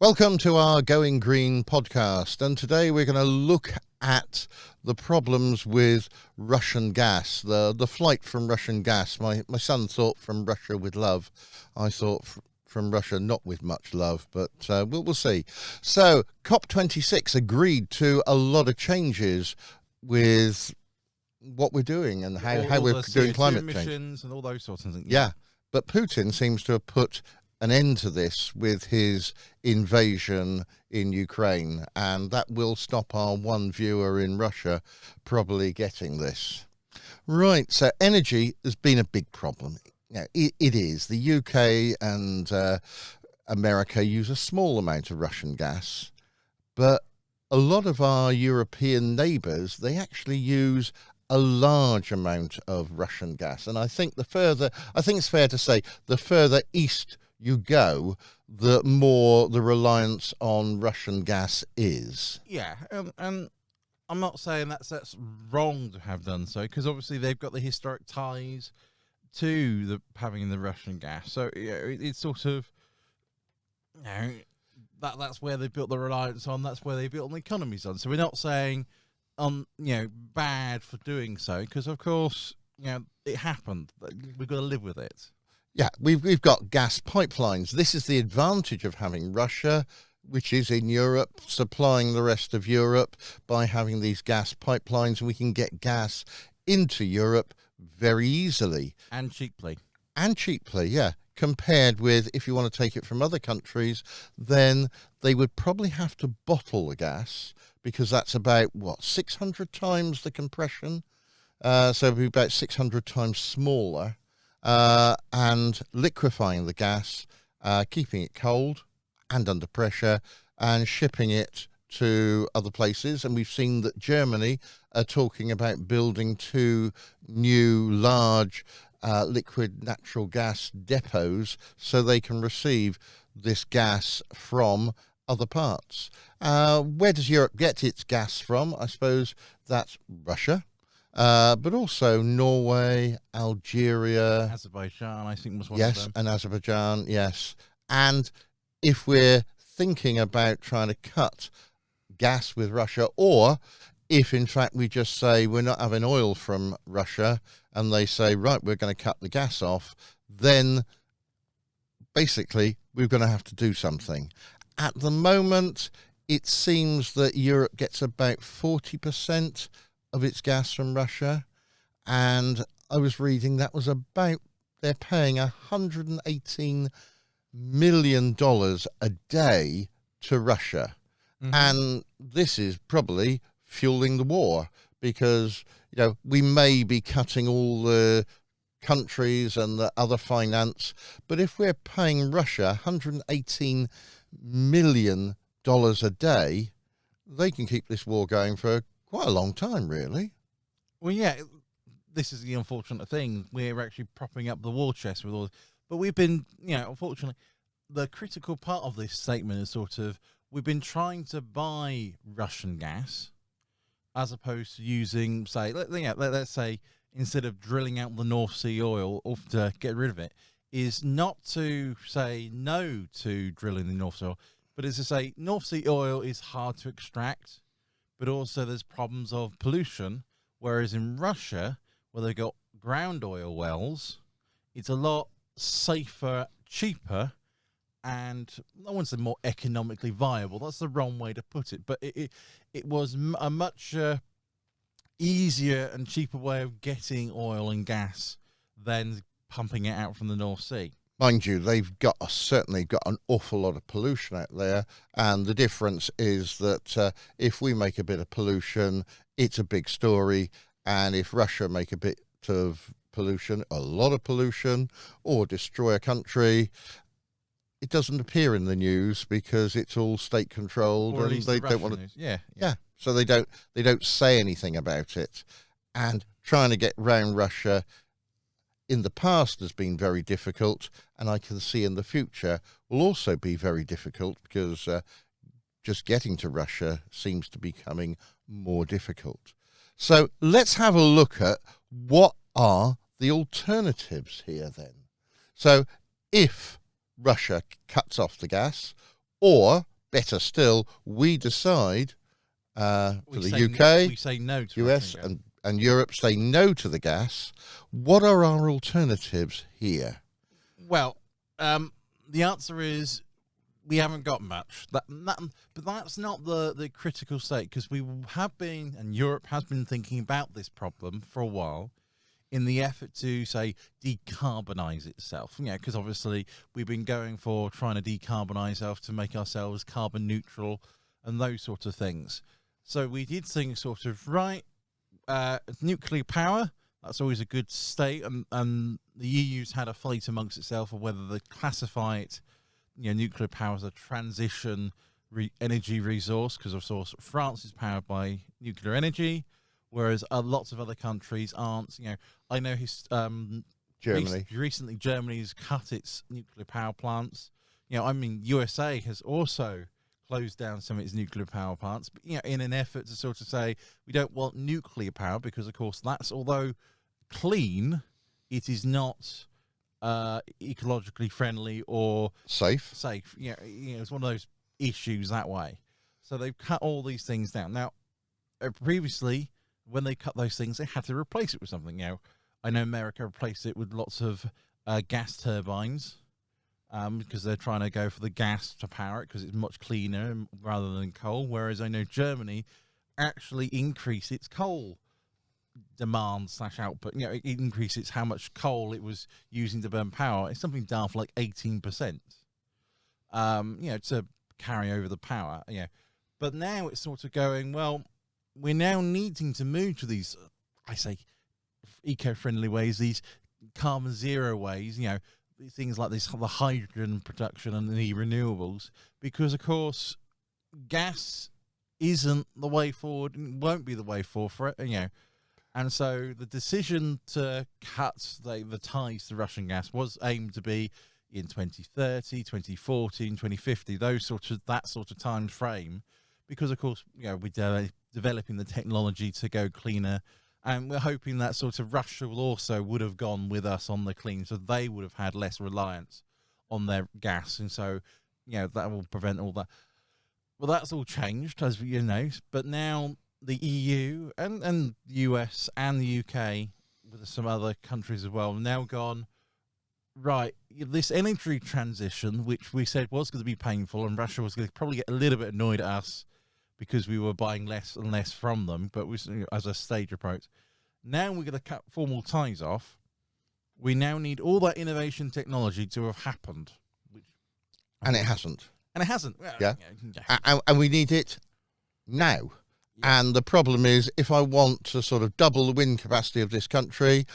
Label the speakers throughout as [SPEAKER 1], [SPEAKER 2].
[SPEAKER 1] Welcome to our Going Green podcast, and today we're going to look at the problems with Russian gas, the flight from Russian gas. My son thought from Russia with love. I thought from Russia not with much love, but we'll see. So COP26 agreed to a lot of changes with what we're doing and how we're doing climate change.
[SPEAKER 2] Emissions and all those sorts of things.
[SPEAKER 1] Yeah, but Putin seems to have put an end to this with his invasion in Ukraine, and that will stop our one viewer in Russia probably getting this. Right, so energy has been a big problem. Now, it is. The UK and America use a small amount of Russian gas, but a lot of our European neighbours, they actually use a large amount of Russian gas. And I think it's fair to say, the further east you go, the more the reliance on Russian gas is.
[SPEAKER 2] Yeah, and I'm not saying that's wrong to have done so, because obviously they've got the historic ties to having the Russian gas. So it's sort of, that's where they built the reliance on. That's where they built the economies on. So we're not saying bad for doing so, because of course it happened. We've got to live with it.
[SPEAKER 1] Yeah, we've got gas pipelines. This is the advantage of having Russia, which is in Europe, supplying the rest of Europe by having these gas pipelines. We can get gas into Europe very easily.
[SPEAKER 2] And cheaply.
[SPEAKER 1] Yeah. Compared with, if you want to take it from other countries, then they would probably have to bottle the gas, because that's about, 600 times the compression? So it would be about 600 times smaller. And liquefying the gas, keeping it cold and under pressure, and shipping it to other places. And we've seen that Germany are talking about building 2 new large liquid natural gas depots so they can receive this gas from other parts. Where does Europe get its gas from? I suppose that's Russia. But also Norway, Algeria,
[SPEAKER 2] Azerbaijan, I think was one
[SPEAKER 1] yes,
[SPEAKER 2] of them.
[SPEAKER 1] and Azerbaijan, yes. And if we're thinking about trying to cut gas with Russia, or if in fact we just say we're not having oil from Russia, and they say, right, we're going to cut the gas off, then basically we're going to have to do something. At the moment, it seems that Europe gets about 40% of its gas from Russia, and I was reading that was about, they're paying $118 million a day to Russia. Mm-hmm. And this is probably fueling the war, because we may be cutting all the countries and the other finance, but if we're paying Russia $118 million a day, they can keep this war going for quite a long time, really.
[SPEAKER 2] Well, yeah, this is the unfortunate thing. We're actually propping up the war chest with all, but we've been, unfortunately, the critical part of this statement is sort of, we've been trying to buy Russian gas as opposed to using, say, let's say, instead of drilling out the North Sea oil or to get rid of it, is not to say no to drilling the North Sea oil, but is to say North Sea oil is hard to extract, but also there's problems of pollution, whereas in Russia, where they've got ground oil wells, it's a lot safer, cheaper, and I wouldn't say more economically viable. That's the wrong way to put it, but it was a much easier and cheaper way of getting oil and gas than pumping it out from the North Sea.
[SPEAKER 1] Mind you, they've certainly got an awful lot of pollution out there, and the difference is that if we make a bit of pollution, it's a big story, and if Russia make a bit of pollution, a lot of pollution, or destroy a country, it doesn't appear in the news because it's all state controlled,
[SPEAKER 2] or
[SPEAKER 1] and they don't want to. Yeah. So they don't say anything about it, and trying to get round Russia in the past has been very difficult, and I can see in the future will also be very difficult, because just getting to Russia seems to be becoming more difficult. So let's have a look at what are the alternatives here then. So if Russia cuts off the gas, or better still, we decide for the
[SPEAKER 2] we
[SPEAKER 1] UK,
[SPEAKER 2] say no to
[SPEAKER 1] US,
[SPEAKER 2] Russian gas.
[SPEAKER 1] and Europe say no to the gas. What are our alternatives here?
[SPEAKER 2] Well, the answer is we haven't got much. But that's not the critical state, because we have been, and Europe has been thinking about this problem for a while, in the effort to, say, decarbonise itself. Because obviously we've been going for trying to decarbonise ourselves to make ourselves carbon neutral and those sort of things. So we did think sort of, nuclear power, that's always a good state, and the EU's had a fight amongst itself of whether they classify it, nuclear power as a transition energy resource, because of course France is powered by nuclear energy, whereas lots of other countries aren't. I know
[SPEAKER 1] Germany.
[SPEAKER 2] Recently Germany's cut its nuclear power plants. USA has also closed down some of its nuclear power plants, but, in an effort to sort of say we don't want nuclear power, because of course that's, although clean, it is not ecologically friendly or
[SPEAKER 1] Safe.
[SPEAKER 2] It's one of those issues that way. So they've cut all these things down. Now, previously, when they cut those things, they had to replace it with something. I know America replaced it with lots of gas turbines, because they're trying to go for the gas to power it, because it's much cleaner rather than coal. Whereas I know Germany actually increased its coal demand / output. It increases how much coal it was using to burn power. It's something daft like 18%. To carry over the power. But now it's sort of going, well, we're now needing to move to these, I say, eco-friendly ways, these carbon zero ways, things like this, the hydrogen production and the renewables, because of course gas isn't the way forward and won't be the way forward for it, And so the decision to cut the ties to Russian gas was aimed to be in 2030, 2040, 2050, that sort of time frame, because of course, we're developing the technology to go cleaner, and we're hoping that sort of Russia would have gone with us on the clean, so they would have had less reliance on their gas, and so that will prevent all that. Well, that's all changed, as you know, but now the EU and the US and the UK, with some other countries as well, have now gone, right, this energy transition, which we said was going to be painful, and Russia was going to probably get a little bit annoyed at us because we were buying less and less from them, but as a stage approach. Now we're going to cut formal ties off. We now need all that innovation technology to have happened.
[SPEAKER 1] And it hasn't.
[SPEAKER 2] Well,
[SPEAKER 1] yeah. And we need it now. Yeah. And the problem is, if I want to sort of double the wind capacity of this country,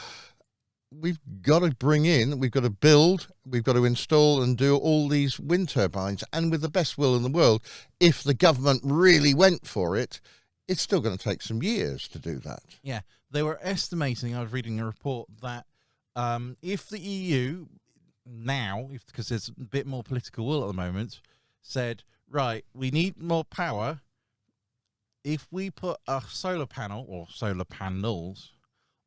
[SPEAKER 1] we've got to we've got to build, we've got to install and do all these wind turbines. And with the best will in the world, if the government really went for it, it's still going to take some years to do that.
[SPEAKER 2] Yeah, they were estimating, I was reading a report, that if the EU now, because there's a bit more political will at the moment, said, right, we need more power, if we put a solar panel or solar panels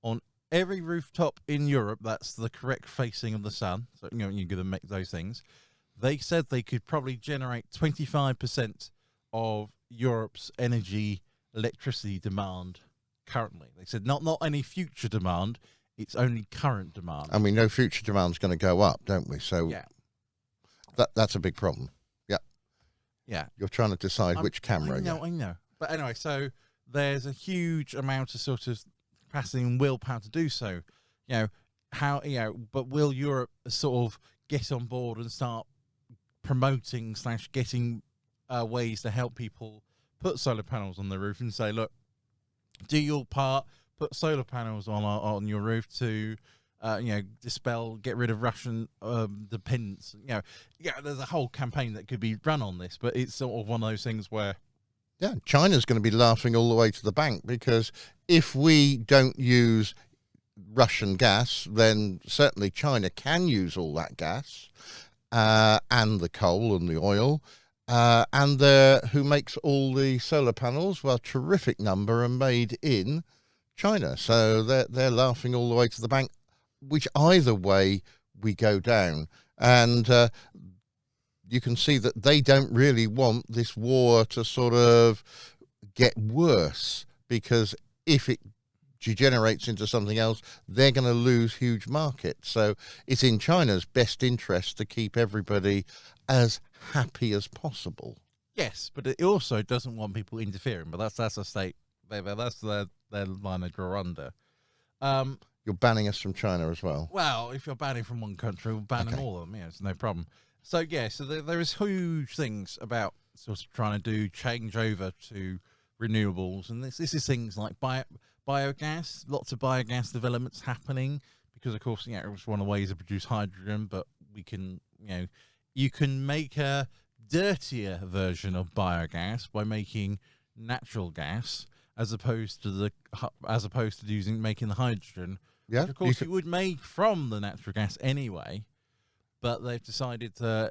[SPEAKER 2] on every rooftop in Europe, that's the correct facing of the sun, so you're going to make those things, they said they could probably generate 25% of Europe's electricity demand currently. They said not any future demand, it's only current demand.
[SPEAKER 1] And we know future demand's going to go up, don't we? So
[SPEAKER 2] yeah,
[SPEAKER 1] that's a big problem.
[SPEAKER 2] Yeah.
[SPEAKER 1] You're trying to decide which camera.
[SPEAKER 2] I know. But anyway, so there's a huge amount of sort of capacity and willpower to do so. But will Europe sort of get on board and start promoting / getting ways to help people put solar panels on the roof and say, look, do your part, put solar panels on your roof to get rid of Russian dependence. There's a whole campaign that could be run on this, but it's sort of one of those things where,
[SPEAKER 1] yeah, China's going to be laughing all the way to the bank, because if we don't use Russian gas, then certainly China can use all that gas and the coal and the oil. And who makes all the solar panels? Well, terrific number are made in China. So they're laughing all the way to the bank, which either way we go down. And you can see that they don't really want this war to sort of get worse, because if it degenerates into something else, they're going to lose huge markets. So it's in China's best interest to keep everybody as happy as possible.
[SPEAKER 2] Yes, but it also doesn't want people interfering. But that's a state. That's their line they draw under.
[SPEAKER 1] You're banning us from China as well.
[SPEAKER 2] Well, if you're banning from one country, we're banning all of them. Yeah, it's no problem. So yeah, so there is huge things about sort of trying to do change over to renewables, and this is things like biogas. Lots of biogas developments happening because, of course, it's one of the ways to produce hydrogen. But we can, you can make a dirtier version of biogas by making natural gas, as opposed to making the hydrogen.
[SPEAKER 1] Yeah,
[SPEAKER 2] which of course you would make from the natural gas anyway, but they've decided to,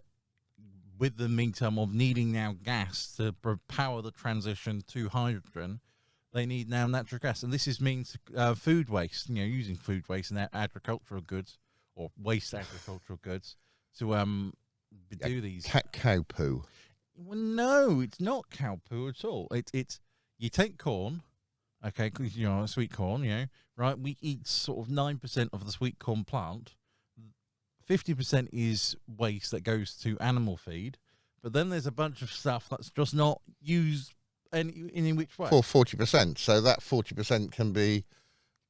[SPEAKER 2] with the meantime of needing now gas to power the transition to hydrogen, they need now natural gas, and this means food waste. Using food waste and agricultural goods or waste agricultural goods to do these
[SPEAKER 1] cow poo.
[SPEAKER 2] Well, no, it's not cow poo at all. It's you take corn, okay, 'cause, sweet corn, right? We eat sort of 9% of the sweet corn plant. 50% is waste that goes to animal feed, but then there's a bunch of stuff that's just not used in which way.
[SPEAKER 1] For 40%, so that 40% can be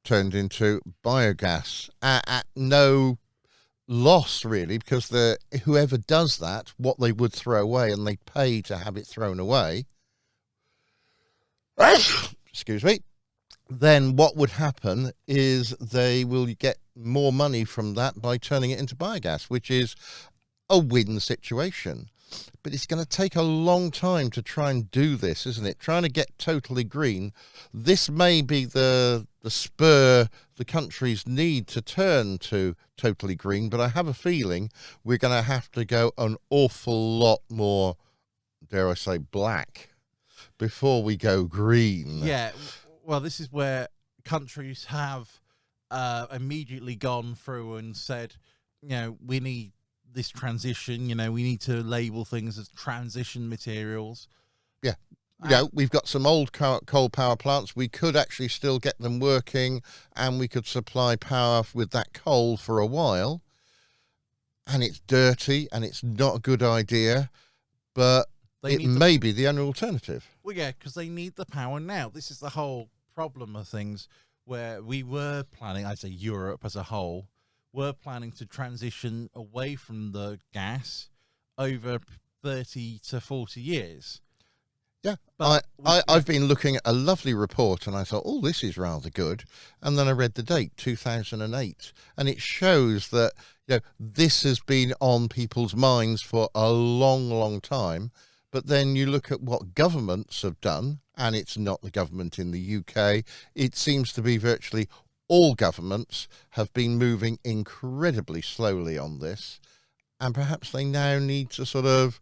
[SPEAKER 1] turned into biogas at no loss, really, because whoever does that, what they would throw away, and they pay to have it thrown away, excuse me, then what would happen is they will get more money from that by turning it into biogas, which is a win situation. But it's going to take a long time to try and do this, isn't it? Trying to get totally green. This may be the spur the countries need to turn to totally green, but I have a feeling we're going to have to go an awful lot more, dare I say, black before we go green.
[SPEAKER 2] Yeah, well, this is where countries have immediately gone through and said, we need this transition, we need to label things as transition materials.
[SPEAKER 1] Yeah. We've got some old coal power plants. We could actually still get them working, and we could supply power with that coal for a while. And it's dirty, and it's not a good idea, but it may be the only alternative.
[SPEAKER 2] Well, yeah, because they need the power now. This is the whole problem of things, where we were planning, I'd say Europe as a whole, were planning to transition away from the gas over 30 to 40 years.
[SPEAKER 1] Yeah, I've been looking at a lovely report, and I thought, oh, this is rather good. And then I read the date, 2008, and it shows that this has been on people's minds for a long, long time. But then you look at what governments have done, and it's not the government in the UK. It seems to be virtually all governments have been moving incredibly slowly on this, and perhaps they now need to sort of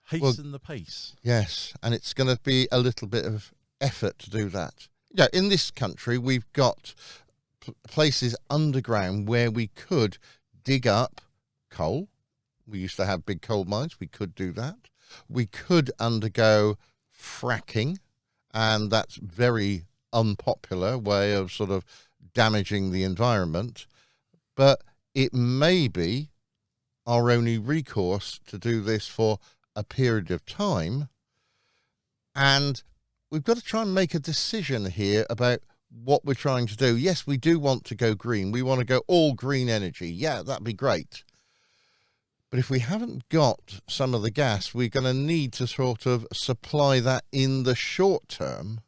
[SPEAKER 2] hasten the pace.
[SPEAKER 1] Yes, and it's going to be a little bit of effort to do that. In this country, we've got places underground where we could dig up coal. We used to have big coal mines. We could do that. We could undergo fracking, and that's very unpopular way of sort of damaging the environment. But it may be our only recourse to do this for a period of time, and we've got to try and make a decision here about what we're trying to do. Yes, we do want to go green. We want to go all green energy. Yeah, that'd be great. But if we haven't got some of the gas, we're going to need to sort of supply that in the short term.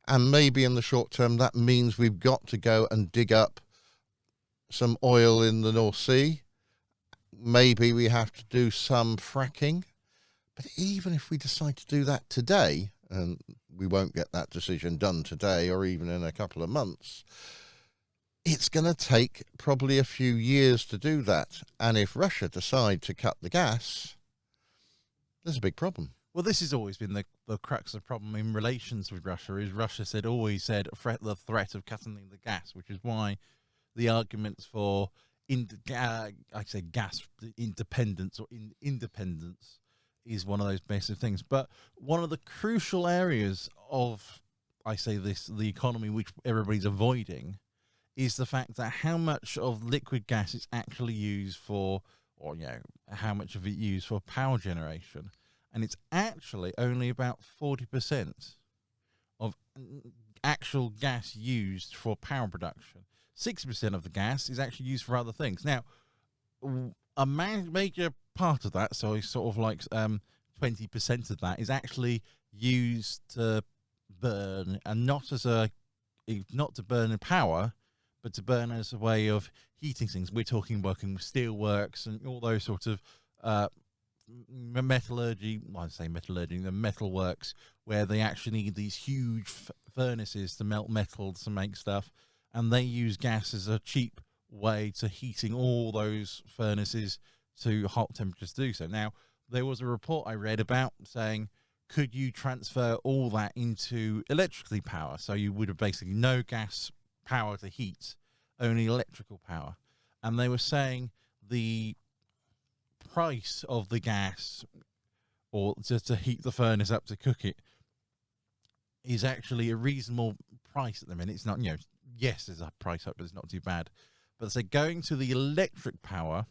[SPEAKER 1] And maybe in the short term, that means we've got to go and dig up some oil in the North Sea. Maybe we have to do some fracking. But even if we decide to do that today, and we won't get that decision done today or even in a couple of months, it's going to take probably a few years to do that. And if Russia decide to cut the gas, there's a big problem.
[SPEAKER 2] Well, this has always been the crux of the problem in relations with Russia, is Russia always said the threat of cutting the gas, which is why the arguments for I say gas independence or independence is one of those basic things. But one of the crucial areas of, I say this, the economy which everybody's avoiding, is the fact that how much of liquid gas is actually used for, or how much of it used for power generation, and it's actually only about 40% of actual gas used for power production. 60% of the gas is actually used for other things. Now, a major part of that, so it's sort of like 20% of that, is actually used to burn, and not to burn in power, but to burn as a way of heating things. We're talking working with steelworks and all those sorts of metallurgy. Well, I say metallurgy, the metalworks, where they actually need these huge furnaces to melt metals to make stuff, and they use gas as a cheap way to heating all those furnaces to hot temperatures to do so. Now, there was a report I read about saying, could you transfer all that into electrically power? So you would have basically no gas power to heat, only electrical power. And they were saying the price of the gas, or just to heat the furnace up to cook it, is actually a reasonable price at the minute. It's not, yes, there's a price up, but it's not too bad. But so going to the electric power,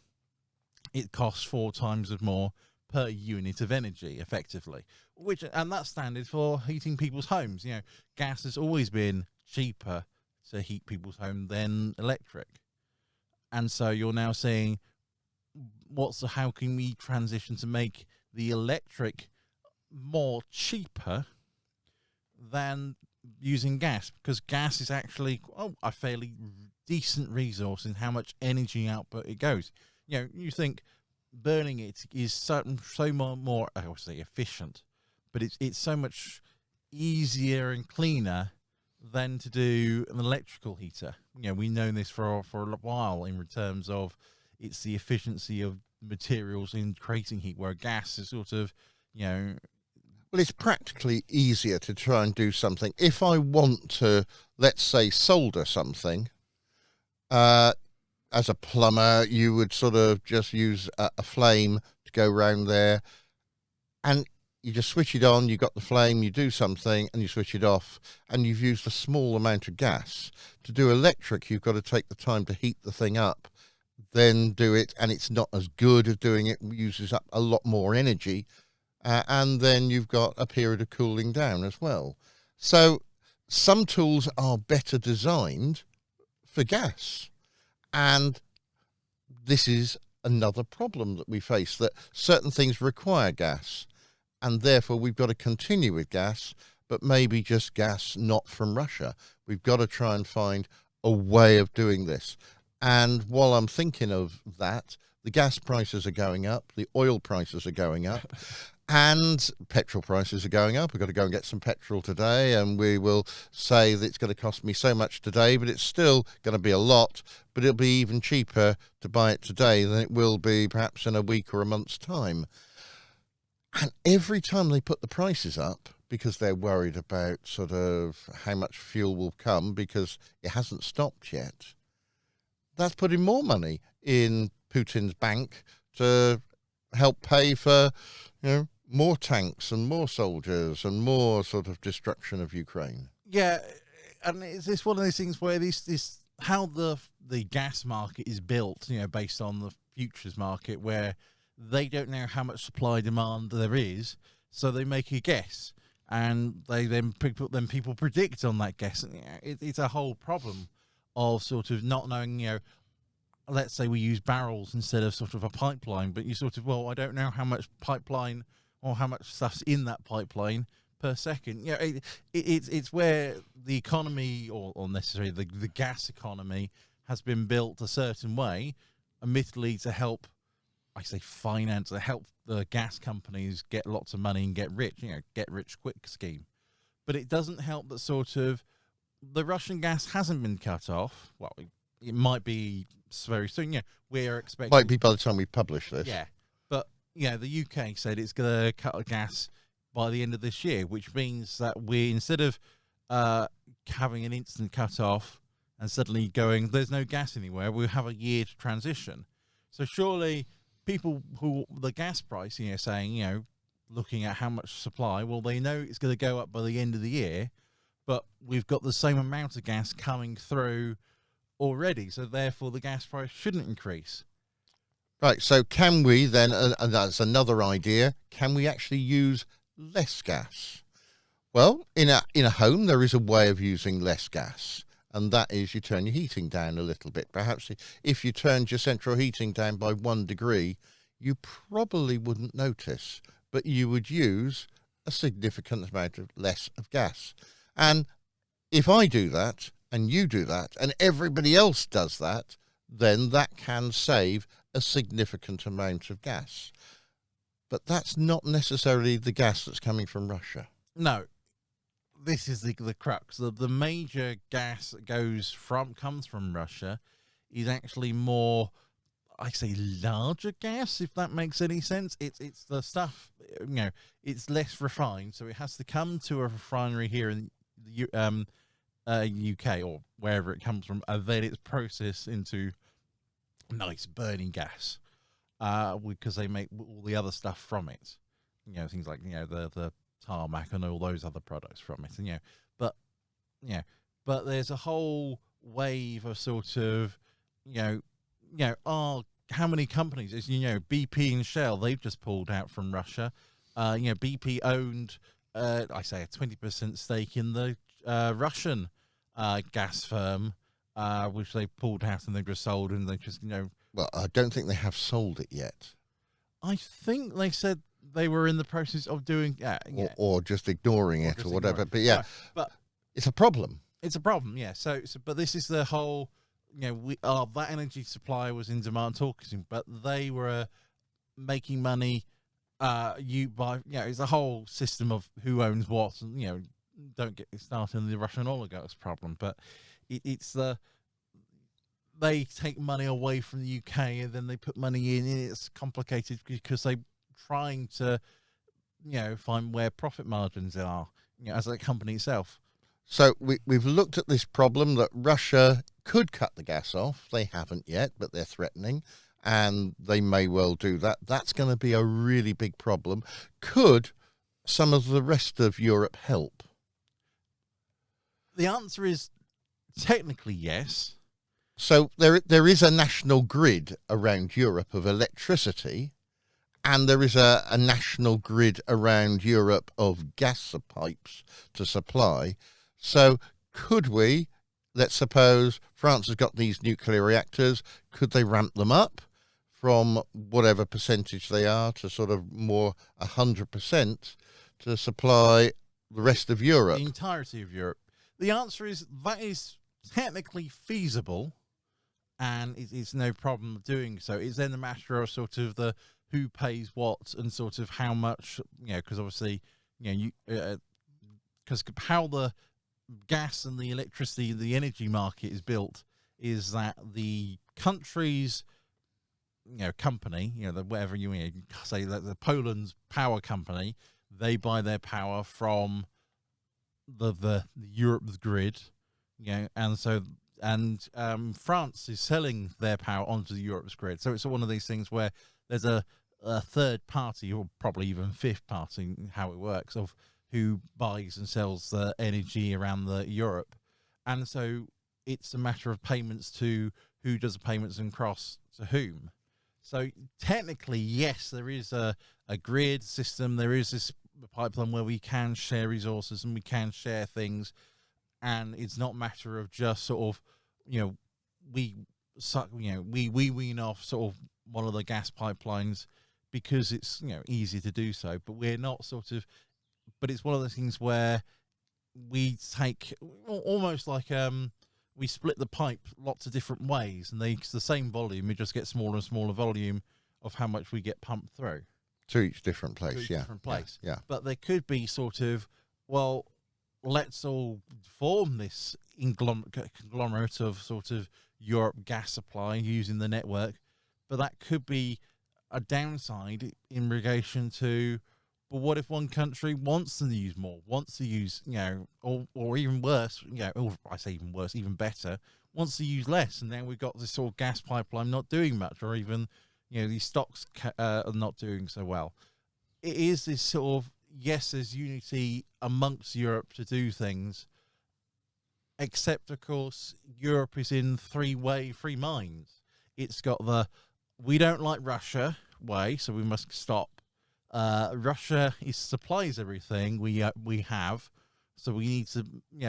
[SPEAKER 2] it costs 4 times more per unit of energy, effectively, and that's standard for heating people's homes. Gas has always been cheaper to heat people's home than electric, and so you're now saying, how can we transition to make the electric more cheaper than using gas? Because gas is actually a fairly decent resource in how much energy output it goes. You think burning it is so more I would say efficient, but it's so much easier and cleaner than to do an electrical heater. We've known this for a while in terms of it's the efficiency of materials in creating heat, where gas is sort of,
[SPEAKER 1] well, it's practically easier to try and do something. If I want to, let's say, solder something, as a plumber, you would sort of just use a flame to go around there, and you just switch it on, you got the flame, you do something, and you switch it off, and you've used a small amount of gas. To do electric, you've got to take the time to heat the thing up, then do it, and it's not as good as doing it, uses up a lot more energy, and then you've got a period of cooling down as well. So some tools are better designed for gas. And this is another problem that we face, that certain things require gas, and therefore we've got to continue with gas, but maybe just gas not from Russia. We've got to try and find a way of doing this. And while I'm thinking of that, the gas prices are going up, the oil prices are going up, and petrol prices are going up. We've got to go and get some petrol today, and we will say that it's going to cost me so much today, but it's still going to be a lot, but it'll be even cheaper to buy it today than it will be perhaps in a week or a month's time. And every time they put the prices up, because they're worried about sort of how much fuel will come, because it hasn't stopped yet, that's putting more money in Putin's bank to help pay for, more tanks and more soldiers and more sort of destruction of Ukraine.
[SPEAKER 2] Yeah, and is this one of those things where this how the gas market is built, based on the futures market, where they don't know how much supply demand there is, so they make a guess, and people predict on that guess. It's a whole problem of sort of not knowing. Let's say we use barrels instead of sort of a pipeline, but you sort of, I don't know how much pipeline or how much stuff's in that pipeline per second. It's where the economy, or necessarily the gas economy, has been built a certain way, admittedly to help, I say finance, to help the gas companies get lots of money and get rich, get rich quick scheme. But it doesn't help that sort of the Russian gas hasn't been cut off. Well, it might be very soon. We're expecting.
[SPEAKER 1] Might be by the time we publish this.
[SPEAKER 2] Yeah. But, the UK said it's going to cut gas by the end of this year, which means that we, instead of having an instant cut off and suddenly going, there's no gas anywhere. We'll have a year to transition. So surely people who the gas price, saying, looking at how much supply, well, they know it's going to go up by the end of the year, but we've got the same amount of gas coming through already. So therefore the gas price shouldn't increase.
[SPEAKER 1] Right. So can we then, and that's another idea, can we actually use less gas? Well, in a home, there is a way of using less gas, and that is you turn your heating down a little bit. Perhaps if you turned your central heating down by 1 degree, you probably wouldn't notice, but you would use a significant amount of less of gas. And if I do that, and you do that, and everybody else does that, then that can save a significant amount of gas. But that's not necessarily the gas that's coming from Russia.
[SPEAKER 2] No. This is the crux. The major gas that comes from Russia is actually more, I say, larger gas, if that makes any sense. It's the stuff, it's less refined, so it has to come to a refinery here in the UK or wherever it comes from, and then it's processed into nice burning gas, because they make all the other stuff from it. Things like the tarmac and all those other products from it, and but there's a whole wave of sort of how many companies, as BP and Shell, they've just pulled out from Russia. BP owned I say a 20% stake in the Russian gas firm, which they pulled out and they just sold, and they just
[SPEAKER 1] Well, I don't think they have sold it yet.
[SPEAKER 2] I think they said they were in the process of doing
[SPEAKER 1] or just ignoring it or whatever. But yeah,
[SPEAKER 2] but
[SPEAKER 1] it's a problem.
[SPEAKER 2] It's a problem, yeah. So but this is the whole, that energy supply was in demand talking, but they were making money. It's a whole system of who owns what, and don't get started on the Russian oligarchs problem, but it's they take money away from the UK and then they put money in, and it's complicated because they're trying to, find where profit margins are, as a company itself.
[SPEAKER 1] So we've looked at this problem that Russia could cut the gas off. They haven't yet, but they're threatening, and they may well do that. That's going to be a really big problem. Could some of the rest of Europe help?
[SPEAKER 2] The answer is technically yes.
[SPEAKER 1] So there is a national grid around Europe of electricity, and there is a national grid around Europe of gas pipes to supply. So could we, let's suppose France has got these nuclear reactors, could they ramp them up from whatever percentage they are to sort of more 100% to supply the rest of Europe?
[SPEAKER 2] The entirety of Europe. The answer is that is technically feasible, and it's no problem doing so. It's then a matter of sort of the who pays what and sort of how much, because obviously, because how the gas and the electricity, the energy market is built is that the country's, company, whatever say that the Poland's power company, they buy their power from the Europe's grid, and France is selling their power onto the Europe's grid. So it's one of these things where there's a third party, or probably even fifth party, how it works, of who buys and sells the energy around the Europe. And so it's a matter of payments to who does the payments and cross to whom. So technically, yes, there is a grid system. There is this pipeline where we can share resources and we can share things. And it's not a matter of just sort of, we wean off sort of one of the gas pipelines because it's, easy to do so. But we're not sort of, but it's one of those things where we take almost like we split the pipe lots of different ways, and it's the same volume. We just get smaller and smaller volume of how much we get pumped through
[SPEAKER 1] to each different place.
[SPEAKER 2] To each different place.
[SPEAKER 1] Yeah.
[SPEAKER 2] But there could be sort of, well, let's all form this conglomerate of sort of Europe gas supply using the network. But that could be a downside in relation to, But what if one country wants to use more, wants to use, or even worse, or I say even worse, even better, wants to use less, and then we've got this sort of gas pipeline not doing much, or even, these stocks are not doing so well. It is this sort of, yes, there's unity amongst Europe to do things, except, of course, Europe is in three minds. It's got the, we don't like Russia way, so we must stop. Russia supplies everything we have, so we need to,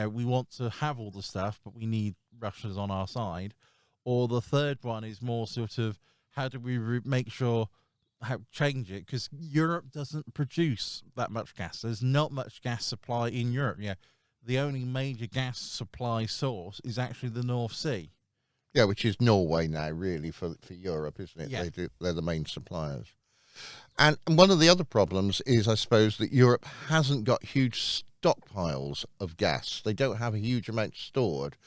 [SPEAKER 2] we want to have all the stuff, but we need Russia's on our side. Or the third one is more sort of, how do we make sure, change it? Because Europe doesn't produce that much gas. There's not much gas supply in Europe. The only major gas supply source is actually the North Sea.
[SPEAKER 1] Yeah, which is Norway now, really, for Europe, isn't it?
[SPEAKER 2] Yeah.
[SPEAKER 1] They're the main suppliers. And one of the other problems is, I suppose, that Europe hasn't got huge stockpiles of gas. They don't have a huge amount stored.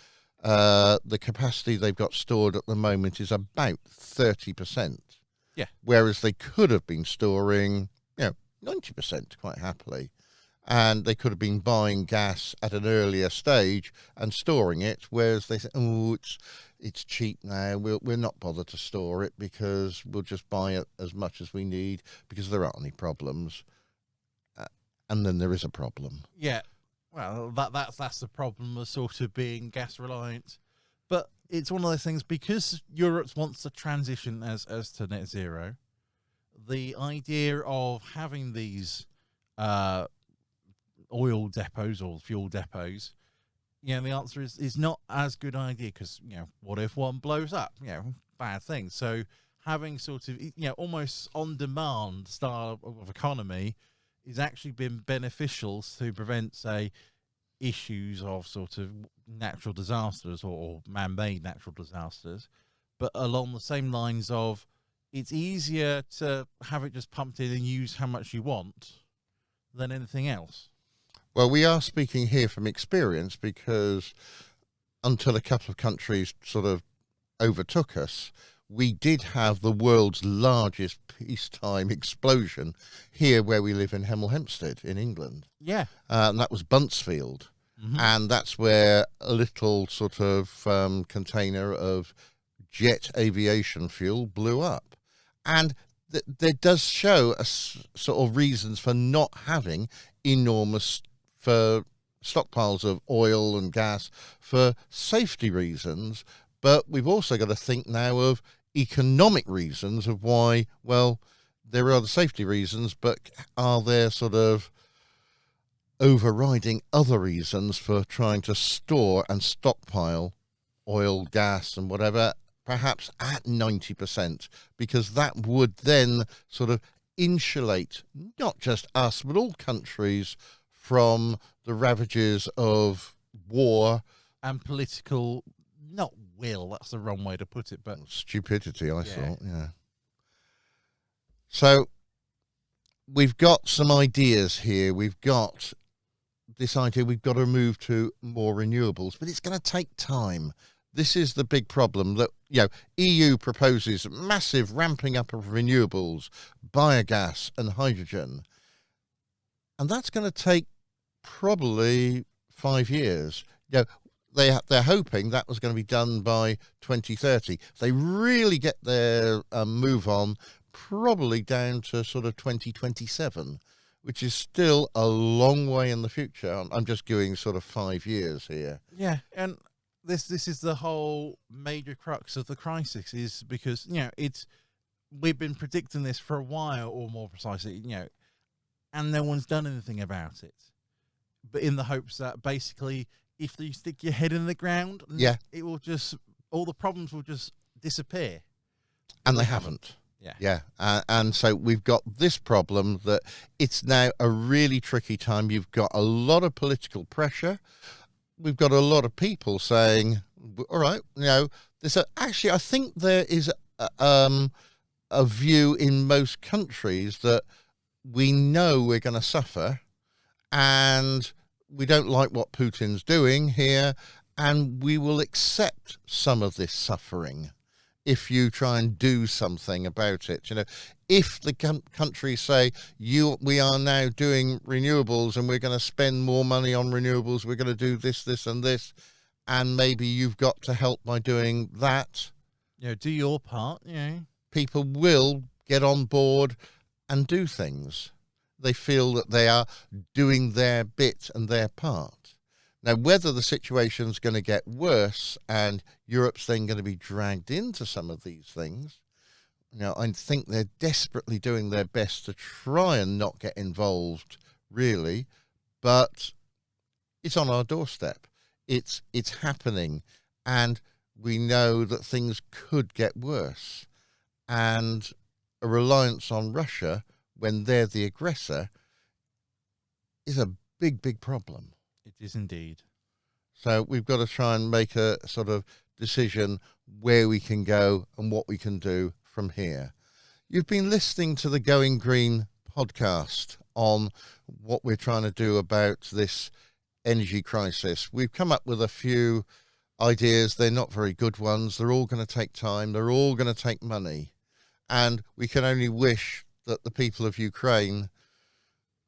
[SPEAKER 1] The capacity they've got stored at the moment is about 30%.
[SPEAKER 2] Yeah.
[SPEAKER 1] Whereas they could have been storing, 90% quite happily. And they could have been buying gas at an earlier stage and storing it, whereas they say, oh, it's cheap now, we're not bothered to store it because we'll just buy it as much as we need because there aren't any problems. And then there is a problem.
[SPEAKER 2] Yeah, well, that's the problem of sort of being gas reliant. But it's one of those things, because Europe wants to transition as to net zero, the idea of having these oil depots or fuel depots, the answer is not as good idea, because, what if one blows up? Bad thing. So having sort of, almost on-demand style of economy is actually been beneficial to prevent, say, issues of sort of natural disasters or man-made natural disasters. But along the same lines of, it's easier to have it just pumped in and use how much you want than anything else.
[SPEAKER 1] Well, we are speaking here from experience, because until a couple of countries sort of overtook us, we did have the world's largest peacetime explosion here where we live in Hemel Hempstead in England.
[SPEAKER 2] Yeah.
[SPEAKER 1] And that was Buncefield. Mm-hmm. And that's where a little sort of container of jet aviation fuel blew up. And there does show a sort of reasons for not having enormous stockpiles of oil and gas for safety reasons. But we've also got to think now of economic reasons of why, well, there are the safety reasons, but are there sort of overriding other reasons for trying to store and stockpile oil, gas and whatever, perhaps at 90%, because that would then sort of insulate not just us, but all countries from the ravages of war
[SPEAKER 2] and political, not will, that's the wrong way to put it, but
[SPEAKER 1] stupidity, I thought, yeah. So we've got some ideas here. We've got this idea we've got to move to more renewables, but it's going to take time. This is the big problem that, EU proposes massive ramping up of renewables, biogas and hydrogen. And that's going to take probably 5 years. They're hoping that was going to be done by 2030. They really get their move on probably down to sort of 2027, which is still a long way in the future. I'm just going sort of 5 years here.
[SPEAKER 2] Yeah, and this is the whole major crux of the crisis, is because, we've been predicting this for a while, or more precisely, and no one's done anything about it. But in the hopes that basically, if you stick your head in the ground, it will just, all the problems will just disappear.
[SPEAKER 1] And they haven't.
[SPEAKER 2] Yeah.
[SPEAKER 1] And so we've got this problem that it's now a really tricky time. You've got a lot of political pressure. We've got a lot of people saying, all right, actually, I think there is a view in most countries that we know we're going to suffer, and we don't like what Putin's doing here, and we will accept some of this suffering if you try and do something about it. if the countries say, we are now doing renewables and we're going to spend more money on renewables, we're going to do this, this and this, and maybe you've got to help by doing that,
[SPEAKER 2] do your part.
[SPEAKER 1] People will get on board and do things. They feel that they are doing their bit and their part. Now, whether the situation's going to get worse and Europe's then going to be dragged into some of these things, I think they're desperately doing their best to try and not get involved, really, but it's on our doorstep. It's happening, and we know that things could get worse. And a reliance on Russia, when they're the aggressor, is a big, big problem.
[SPEAKER 2] It is indeed.
[SPEAKER 1] So we've got to try and make a sort of decision where we can go and what we can do from here. You've been listening to the Going Green podcast on what we're trying to do about this energy crisis. We've come up with a few ideas. They're not very good ones. They're all going to take time. They're all going to take money. And we can only wish that the people of Ukraine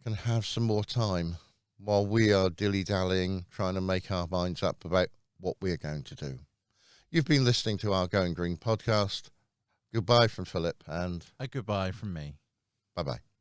[SPEAKER 1] can have some more time while we are dilly-dallying, trying to make our minds up about what we're going to do. You've been listening to our Going Green podcast. Goodbye from Philip, and
[SPEAKER 2] A goodbye from me.
[SPEAKER 1] bye-bye.